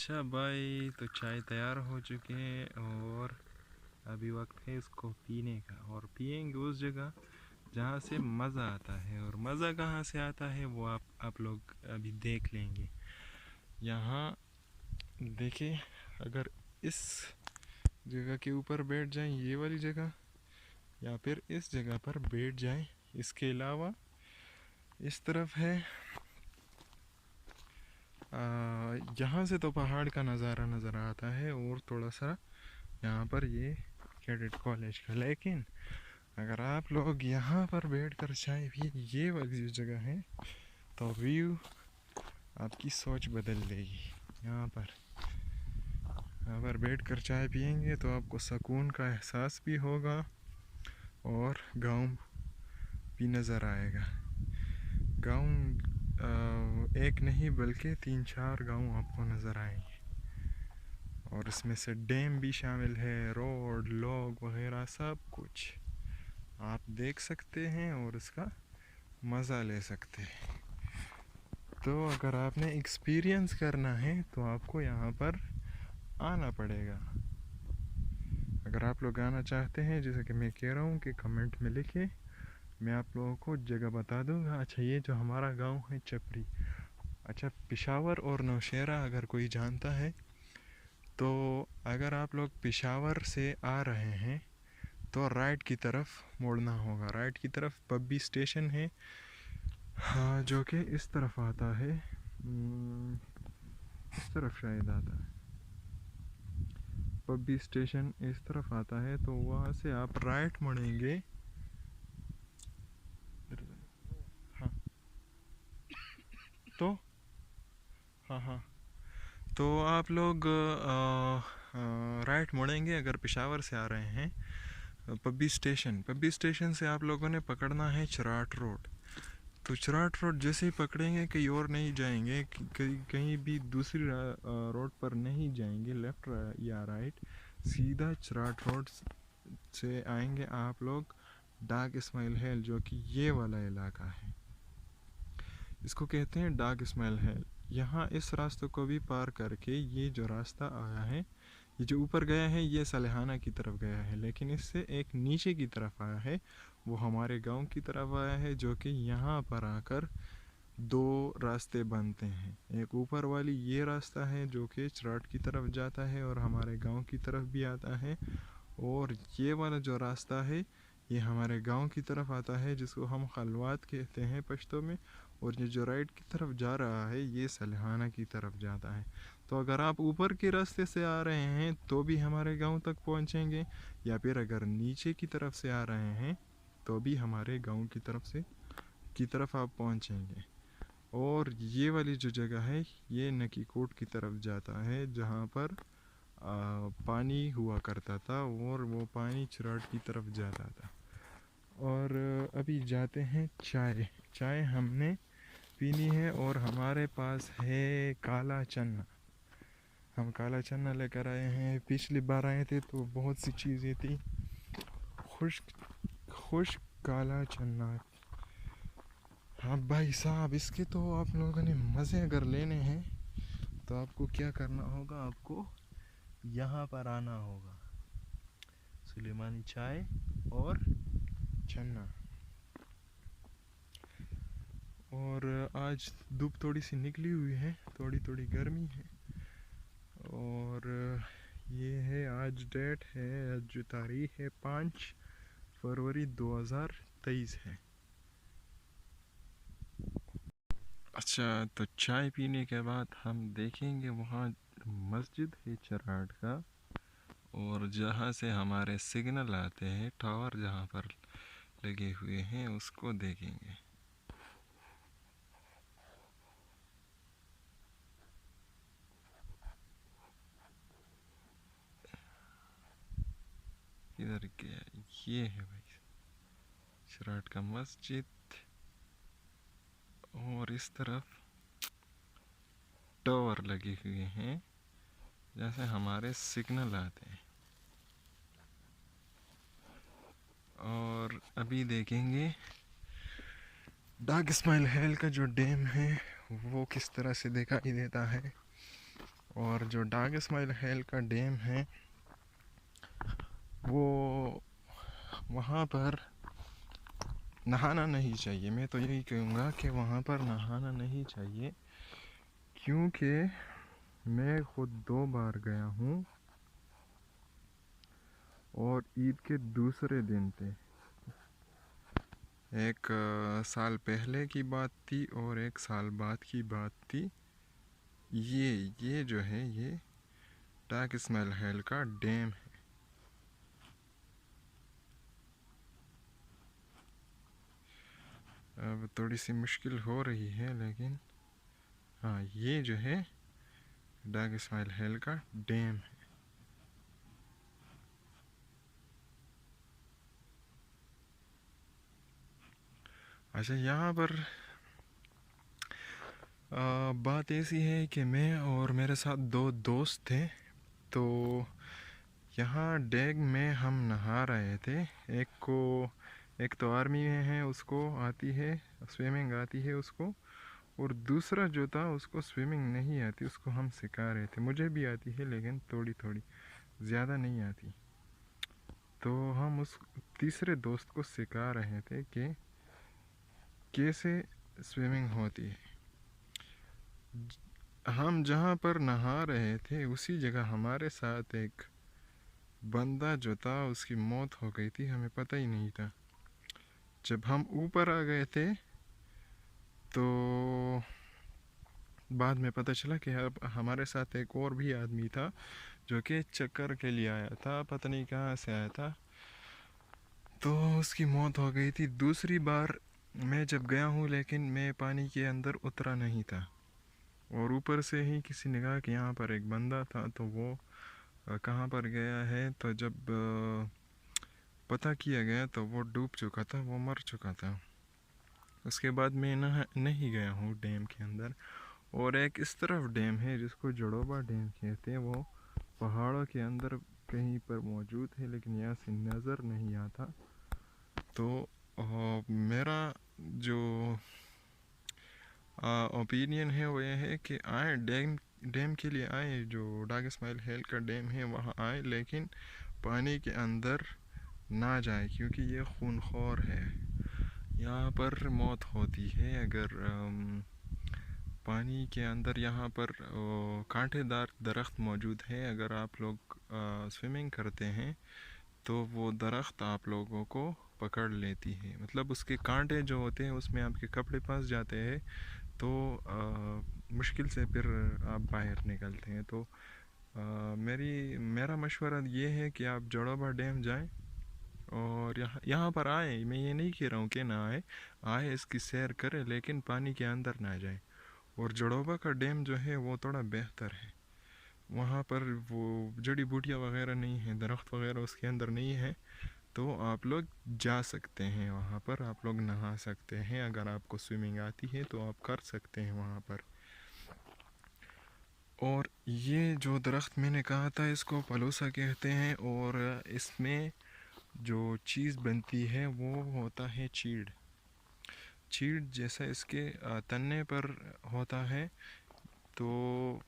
अच्छा भाई, तो चाय तैयार हो चुके हैं और अभी वक्त है इसको पीने का। और पियेंगे उस जगह जहाँ से मज़ा आता है। और मज़ा कहाँ से आता है वो आप लोग अभी देख लेंगे। यहाँ देखिए, अगर इस जगह के ऊपर बैठ जाएं, ये वाली जगह, या फिर इस जगह पर बैठ जाएं। इसके अलावा इस तरफ है, यहाँ से तो पहाड़ का नज़ारा नज़र आता है और थोड़ा सा यहाँ पर ये कैडेट कॉलेज का। लेकिन अगर आप लोग यहाँ पर बैठ कर चाय भी, ये वाली जो जगह है, तो व्यू आपकी सोच बदल देगी। यहाँ पर बैठ कर चाय पियेंगे तो आपको सुकून का एहसास भी होगा और गांव भी नज़र आएगा। गांव एक नहीं बल्कि 3-4 गांव आपको नज़र आएंगे। और इसमें से डैम भी शामिल है, रोड, लोग वगैरह सब कुछ आप देख सकते हैं और इसका मज़ा ले सकते हैं। तो अगर आपने एक्सपीरियंस करना है तो आपको यहाँ पर आना पड़ेगा। अगर आप लोग आना चाहते हैं, जैसे कि मैं कह रहा हूँ कि कमेंट में लिखे, मैं आप लोगों को जगह बता दूँगा। अच्छा, ये जो हमारा गांव है चपरी, अच्छा पेशावर और नौशेरा अगर कोई जानता है, तो अगर आप लोग पेशावर से आ रहे हैं तो राइट की तरफ मुड़ना होगा। राइट की तरफ पब्बी स्टेशन है, हाँ, जो कि इस तरफ आता है, इस तरफ शायद आता है। पब्बी स्टेशन इस तरफ आता है, तो वहाँ से आप राइट मुड़ेंगे। हाँ, तो हाँ हाँ, तो आप लोग राइट मुड़ेंगे अगर पेशावर से आ रहे हैं। पब्बी स्टेशन से आप लोगों ने पकड़ना है चराट रोड। तो चराट रोड जैसे ही पकड़ेंगे, कहीं और नहीं जाएंगे, कहीं भी दूसरी रोड पर नहीं जाएंगे, लेफ़्ट या राइट, सीधा चराट रोड से आएंगे आप लोग डाग इस्माइल हिल, जो कि ये वाला इलाका है। इसको कहते हैं डाग इस्माइल हिल। यहाँ इस रास्ते को भी पार करके ये जो रास्ता आया है, ये जो ऊपर गया है, ये सलेहाना की तरफ गया है, लेकिन इससे एक नीचे की तरफ आया है, वो हमारे गांव की तरफ आया है, जो कि यहाँ पर आकर दो रास्ते बनते हैं। एक ऊपर वाली ये रास्ता है जो कि चराट की तरफ जाता है और हमारे गांव की तरफ भी आता है, और ये वाला जो रास्ता है ये हमारे गांव की तरफ आता है, जिसको हम खलवात कहते हैं पश्तो में। और ये जो राइट की तरफ जा रहा है ये सलहाना की तरफ जाता है। तो अगर आप ऊपर के रास्ते से आ रहे हैं तो भी हमारे गांव तक पहुंचेंगे, या फिर अगर नीचे की तरफ से आ रहे हैं तो भी हमारे गांव की तरफ आप पहुंचेंगे। और ये वाली जो जगह है ये नकीकोट की तरफ जाता है, जहाँ पर पानी हुआ करता था और वो पानी चराट की तरफ जाता था। और अभी जाते हैं चाय। चाय हमने पीनी है और हमारे पास है काला चना। हम काला चना लेकर आए हैं। पिछली बार आए थे तो बहुत सी चीज़ें थी। खुश्क खुश्क काला चना। हाँ भाई साहब, इसके तो आप लोगों ने मज़े अगर लेने हैं तो आपको क्या करना होगा, आपको यहाँ पर आना होगा। सुलेमानी चाय और चना। और आज धूप थोड़ी सी निकली हुई है, थोड़ी थोड़ी गर्मी है। और ये है, आज डेट है, आज जो तारीख है 5 फरवरी 2023 है। अच्छा, तो चाय पीने के बाद हम देखेंगे वहाँ मस्जिद है चराट का, और जहाँ से हमारे सिग्नल आते हैं, टावर जहाँ पर लगे हुए हैं, उसको देखेंगे। इधर गया, ये है भाई चराट का मस्जिद। और इस तरफ टावर लगे हुए हैं जैसे हमारे सिग्नल आते हैं। और अभी देखेंगे डाग इस्माइल हिल का जो डैम है वो किस तरह से दिखाई देता है। और जो डाग इस्माइल हेल का डैम है वो वहाँ पर नहाना नहीं चाहिए। मैं तो यही कहूँगा कि वहाँ पर नहाना नहीं चाहिए, क्योंकि मैं खुद 2 बार गया हूँ और ईद के दूसरे दिन थे। एक साल पहले की बात थी और एक साल बाद की बात थी। ये जो है ये डाग इस्माइल हेल का डैम है। अब थोड़ी सी मुश्किल हो रही है, लेकिन हाँ, ये जो है डाग इस्माइल हेल का डैम है। अच्छा, यहाँ पर बात ऐसी है कि मैं और मेरे साथ 2 दोस्त थे, तो यहाँ डैग में हम नहा रहे थे। एक तो आर्मी में है, उसको आती है स्विमिंग आती है उसको, और दूसरा जो था उसको स्विमिंग नहीं आती, उसको हम सिखा रहे थे। मुझे भी आती है लेकिन थोड़ी थोड़ी, ज़्यादा नहीं आती। तो हम उस तीसरे दोस्त को सिखा रहे थे कि कैसे स्विमिंग होती है। हम जहाँ पर नहा रहे थे उसी जगह हमारे साथ एक बंदा जो था उसकी मौत हो गई थी, हमें पता ही नहीं था। जब हम ऊपर आ गए थे तो बाद में पता चला कि अब हमारे साथ एक और भी आदमी था जो कि चक्कर के लिए आया था, पता नहीं कहाँ से आया था, तो उसकी मौत हो गई थी। दूसरी बार मैं जब गया हूँ, लेकिन मैं पानी के अंदर उतरा नहीं था, और ऊपर से ही किसी ने कहा कि यहाँ पर एक बंदा था, तो वो कहाँ पर गया है, तो जब पता किया गया तो वो डूब चुका था, वो मर चुका था। उसके बाद मैं नहीं गया हूँ डैम के अंदर। और एक इस तरफ डैम है जिसको जड़ोबा डैम कहते हैं, वो पहाड़ों के अंदर कहीं पर मौजूद है, लेकिन यहाँ से नज़र नहीं आता। तो मेरा जो ओपिनियन है वो ये है कि आए डैम के लिए आए, जो डाग इस्माइल हेल का डैम है वहाँ आए, लेकिन पानी के अंदर ना जाए, क्योंकि ये खूनखोर है। यहाँ पर मौत होती है अगर पानी के अंदर। यहाँ पर कांटेदार दरख्त मौजूद है, अगर आप लोग स्विमिंग करते हैं तो वो दरख्त आप लोगों को पकड़ लेती है, मतलब उसके कांटे जो होते हैं उसमें आपके कपड़े फंस जाते हैं, तो मुश्किल से फिर आप बाहर निकलते हैं। तो मेरा मशवरा ये है कि आप जड़ोबा डैम जाएं और यहाँ पर आए। मैं ये नहीं कह रहा हूँ कि ना आए इसकी सैर करें, लेकिन पानी के अंदर ना जाए। और जड़ोबा का डैम जो है वो थोड़ा बेहतर है, वहाँ पर वो जड़ी बूटियाँ वगैरह नहीं हैं, दरख्त वगैरह उसके अंदर नहीं है, तो आप लोग जा सकते हैं वहाँ पर, आप लोग नहा सकते हैं। अगर आपको स्विमिंग आती है तो आप कर सकते हैं वहाँ पर। और ये जो दरख्त मैंने कहा था इसको पलोसा कहते हैं, और इसमें जो चीज़ बनती है वो होता है चीड़। चीड़ जैसा इसके तने पर होता है, तो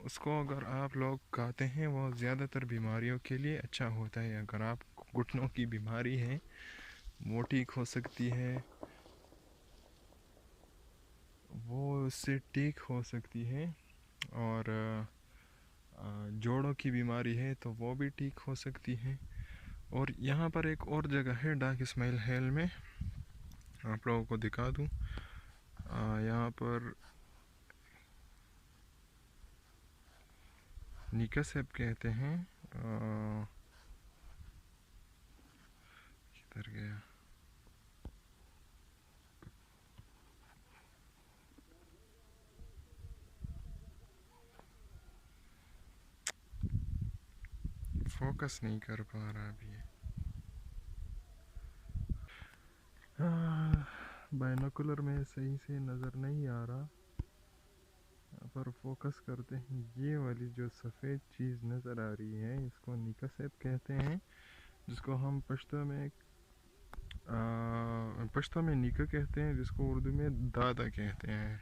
उसको अगर आप लोग खाते हैं वो ज़्यादातर बीमारियों के लिए अच्छा होता है। अगर आप घुटनों की बीमारी है वो ठीक हो सकती है, वो उससे ठीक हो सकती है। और जोड़ों की बीमारी है तो वो भी ठीक हो सकती है। और यहाँ पर एक और जगह है डाग इस्माइल हेल में, आप लोगों को दिखा दूँ। यहाँ पर निकसेब कहते हैं। किधर गया? फोकस नहीं कर पा रहा अभी। बाइनोकुलर में सही से नज़र नहीं आ रहा, पर फोकस करते हैं। ये वाली जो सफ़ेद चीज़ नज़र आ रही है इसको निकसेब कहते हैं, जिसको हम पश्तो में निका कहते हैं, जिसको उर्दू में दादा कहते हैं।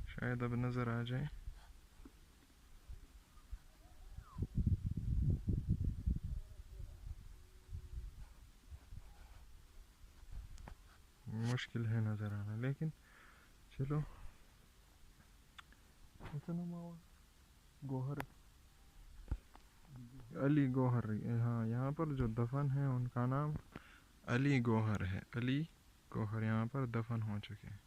शायद अब नज़र आ जाए। मुश्किल है नज़र आना, लेकिन चलो। गोहर, अली गोहर, हाँ यहाँ पर जो दफन है उनका नाम अली गोहर है। अली गोहर यहाँ पर दफन हो चुके हैं।